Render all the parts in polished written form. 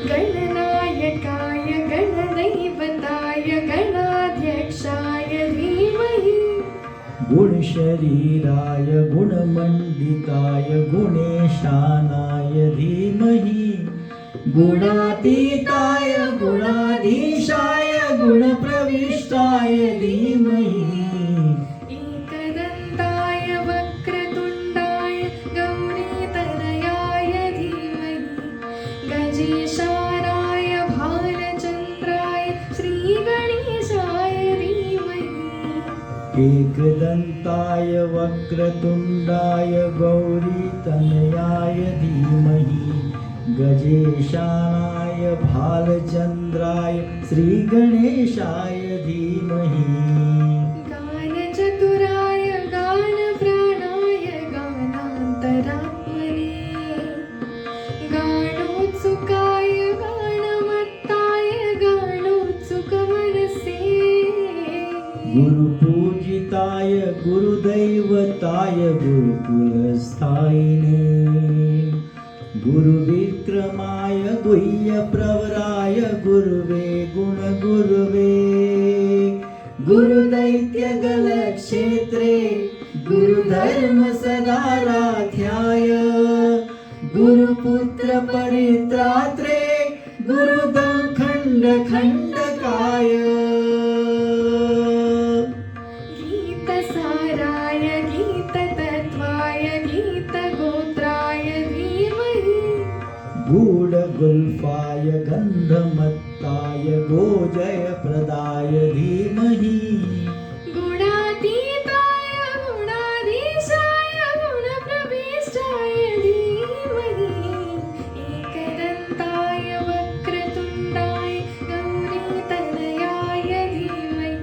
गणनायकाय गणदैवताय गणाध्यक्षाय धीमहि गुणशरीराय गुणमण्डिताय गुणेशानाय धीमहि गुणातीताय गुणाधीशाय गुणप्रविष्टाय धीमहि एकदन्ताय वक्रतुण्डाय गौरीतनयाय धीमहि गजेशानाय भालचन्द्राय श्रीगणेशाय धीमहि एकदन्ताय वक्रतुण्डाय गौरीतनयाय धीमहि गजेशानाय भालचन्द्राय श्रीगणेशाय धीमहि गानचतुराय गानप्राणाय गानान्तरात्मने गानोत्सुकाय गानमत्ताय गानोत्सुकमनसे गुरुपूजिताय गुरुदैवताय गुरुकुलस्थायिने गुरुविक्रमाय गुह्यप्रवराय गुरुवे गुणगुरुवे गुरुदैत्यगलक्षेत्रे गुरुधर्मसदाराध्याय गुरुपुत्रपरित्रात्रे गुरुदखण्डखण्डकाय गीतसाराय गीततत्त्वाय गीतगोत्राय धीमहि गूढगुल्फाय गन्धमत्ताय गोजयप्रदाय धीमहि गुणातीताय गुणाधीशाय गुणप्रविष्टाय धीमहि एकदन्ताय वक्रतुण्डाय गौरीतनयाय धीमहि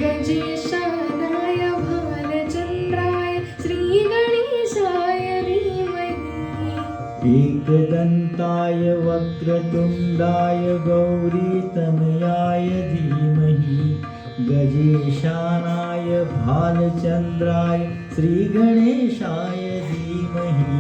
गजेशानाय भालचन्द्राय श्रीगणेशाय धीमहि एकदन्ताय वक्रतुण्डाय गौरीतनयाय धीमहि गजेशानाय भालचन्द्राय श्रीगणेशाय धीमहि